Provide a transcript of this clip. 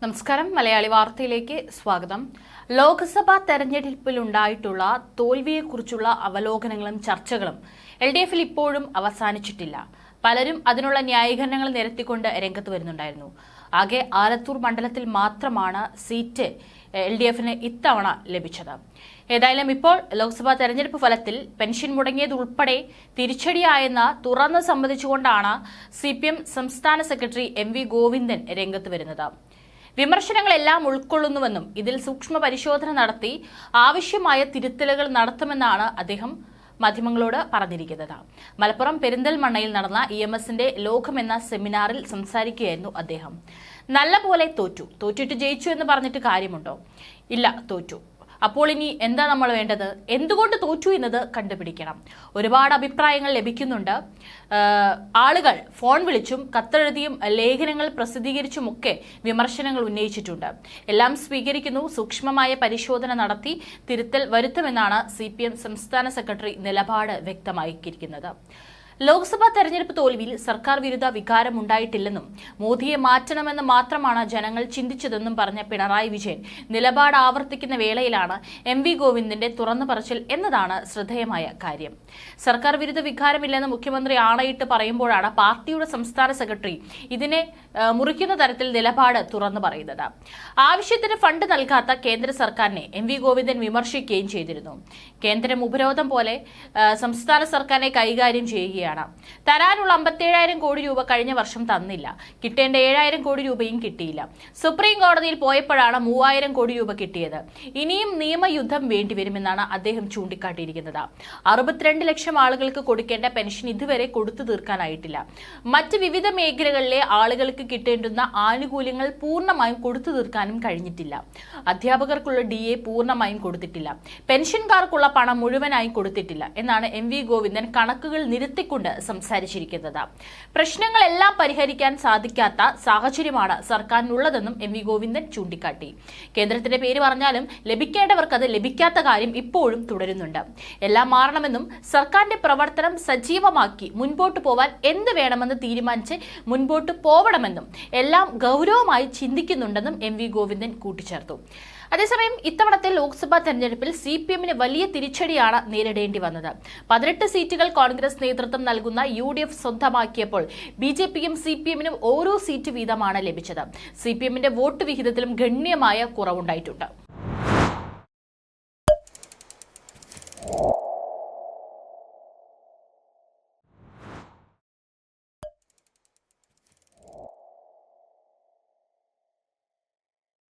നമസ്കാരം. മലയാളി വാർത്തയിലേക്ക് സ്വാഗതം. ലോക്സഭാ തെരഞ്ഞെടുപ്പിലുണ്ടായിട്ടുള്ള തോൽവിയെക്കുറിച്ചുള്ള അവലോകനങ്ങളും ചർച്ചകളും LDF ഇപ്പോഴും അവസാനിച്ചിട്ടില്ല. പലരും അതിനുള്ള ന്യായീകരണങ്ങൾ നിരത്തിക്കൊണ്ട് രംഗത്ത് വരുന്നുണ്ടായിരുന്നു. ആകെ ആലത്തൂർ മണ്ഡലത്തിൽ മാത്രമാണ് സീറ്റ് LDFന് ഇത്തവണ ലഭിച്ചത്. ഏതായാലും ഇപ്പോൾ ലോക്സഭാ തെരഞ്ഞെടുപ്പ് ഫലത്തിൽ പെൻഷൻ മുടങ്ങിയതുൾപ്പെടെ തിരിച്ചടിയായെന്ന് തുറന്ന് സമ്മതിച്ചുകൊണ്ടാണ് CPM സംസ്ഥാന സെക്രട്ടറി MV ഗോവിന്ദൻ രംഗത്ത് വരുന്നത്. വിമർശനങ്ങളെല്ലാം ഉൾക്കൊള്ളുന്നുവെന്നും ഇതിൽ സൂക്ഷ്മ പരിശോധന നടത്തി ആവശ്യമായ തിരുത്തലുകൾ നടത്തുമെന്നാണ് അദ്ദേഹം മാധ്യമങ്ങളോട് പറഞ്ഞിരിക്കുന്നത്. മലപ്പുറം പെരിന്തൽമണ്ണയിൽ നടന്ന EMSന്റെ ലോകം എന്ന സെമിനാറിൽ സംസാരിക്കുകയായിരുന്നു അദ്ദേഹം. നല്ല പോലെ തോറ്റിട്ട് ജയിച്ചു എന്ന് പറഞ്ഞിട്ട് കാര്യമുണ്ടോ? ഇല്ല, തോറ്റു. അപ്പോൾ ഇനി എന്താ നമ്മൾ വേണ്ടത്? എന്തുകൊണ്ട് തോറ്റു എന്നത് കണ്ടുപിടിക്കണം. ഒരുപാട് അഭിപ്രായങ്ങൾ ലഭിക്കുന്നുണ്ട്. ആളുകൾ ഫോൺ വിളിച്ചും കത്തെഴുതിയും ലേഖനങ്ങൾ പ്രസിദ്ധീകരിച്ചുമൊക്കെ വിമർശനങ്ങൾ ഉന്നയിച്ചിട്ടുണ്ട്. എല്ലാം സ്വീകരിക്കുന്നു. സൂക്ഷ്മമായ പരിശോധന നടത്തി തിരുത്തൽ വരുത്തുമെന്നാണ് CPM സംസ്ഥാന സെക്രട്ടറി നിലപാട് വ്യക്തമാക്കിയിരിക്കുന്നത്. ലോക്സഭാ തെരഞ്ഞെടുപ്പ് തോൽവിയിൽ സർക്കാർ വിരുദ്ധ വികാരം ഉണ്ടായിട്ടില്ലെന്നും മോദിയെ മാറ്റണമെന്ന് മാത്രമാണ് ജനങ്ങൾ ചിന്തിച്ചതെന്നും പറഞ്ഞ പിണറായി വിജയൻ നിലപാട് ആവർത്തിക്കുന്ന വേളയിലാണ് MV ഗോവിന്ദന്റെ തുറന്നു പറച്ചിൽ എന്നതാണ് ശ്രദ്ധേയമായ കാര്യം. സർക്കാർ വിരുദ്ധ വികാരമില്ലെന്ന് മുഖ്യമന്ത്രി ആണയിട്ട് പറയുമ്പോഴാണ് പാർട്ടിയുടെ സംസ്ഥാന സെക്രട്ടറി ഇതിനെ മുറിക്കുന്ന തരത്തിൽ നിലപാട് തുറന്നു പറയുന്നത്. ആവശ്യത്തിന് ഫണ്ട് നൽകാത്ത കേന്ദ്ര സർക്കാരിനെ MV ഗോവിന്ദൻ വിമർശിക്കുകയും ചെയ്തിരുന്നു. കേന്ദ്രം ഉപരോധം പോലെ സംസ്ഥാന സർക്കാരിനെ കൈകാര്യം ചെയ്യുകയാണ്. തരാനുള്ള 57,000 കോടി രൂപ കഴിഞ്ഞ വർഷം തന്നില്ല. കിട്ടേണ്ട 7,000 കോടി രൂപയും കിട്ടിയില്ല. സുപ്രീം കോടതിയിൽ പോയപ്പോഴാണ് 3,000 കോടി രൂപ കിട്ടിയത്. ഇനിയും നിയമയുദ്ധം വേണ്ടിവരുമെന്നാണ് അദ്ദേഹം ചൂണ്ടിക്കാട്ടിയിരിക്കുന്നത്. 62 ലക്ഷം ആളുകൾക്ക് കൊടുക്കേണ്ട പെൻഷൻ ഇതുവരെ കൊടുത്തു തീർക്കാനായിട്ടില്ല. മറ്റ് വിവിധ മേഖലകളിലെ ആളുകൾക്ക് കിട്ടേണ്ടുന്ന ആനുകൂല്യങ്ങൾ പൂർണ്ണമായും കൊടുത്തു തീർക്കാനും കഴിഞ്ഞിട്ടില്ല. അധ്യാപകർക്കുള്ള DA പൂർണ്ണമായും കൊടുത്തിട്ടില്ല. പെൻഷൻകാർക്കുള്ള പണം മുഴുവനായും കൊടുത്തിട്ടില്ല എന്നാണ് MV ഗോവിന്ദൻ കണക്കുകൾ നിരത്തിക്കൊണ്ട് സംസാരിച്ചിരിക്കുന്നത്. പ്രശ്നങ്ങളെല്ലാം പരിഹരിക്കാൻ സാധിക്കാത്ത സാഹചര്യമാണ് സർക്കാരിനുള്ളതെന്നും MV ഗോവിന്ദൻ ചൂണ്ടിക്കാട്ടി. കേന്ദ്രത്തിന്റെ പേര് പറഞ്ഞാലും ലഭിക്കേണ്ടവർക്ക് അത് ലഭിക്കാത്ത കാര്യം ഇപ്പോഴും തുടരുന്നുണ്ട്. എല്ലാം മാറണമെന്നും സർക്കാരിന്റെ പ്രവർത്തനം സജീവമാക്കി മുൻപോട്ട് പോവാൻ എന്ത് വേണമെന്ന് തീരുമാനിച്ച് മുൻപോട്ട് പോവണമെന്നും എല്ലാം ഗൗരവമായി ചിന്തിക്കുന്നുണ്ടെന്നും MV ഗോവിന്ദൻ കൂട്ടിച്ചേർത്തു. അതേസമയം ഇത്തവണത്തെ ലോക്സഭാ തെരഞ്ഞെടുപ്പിൽ CPMന് വലിയ തിരിച്ചടിയാണ് നേരിടേണ്ടി വന്നത്. 18 സീറ്റുകൾ കോൺഗ്രസ് നേതൃത്വം നൽകുന്ന UDF സ്വന്തമാക്കിയപ്പോൾ BJPയും CPMനും ഓരോ സീറ്റ് വീതമാണ് ലഭിച്ചത്. CPMന്റെ വോട്ട് വിഹിതത്തിലും ഗണ്യമായ കുറവുണ്ടായിട്ടുണ്ട്.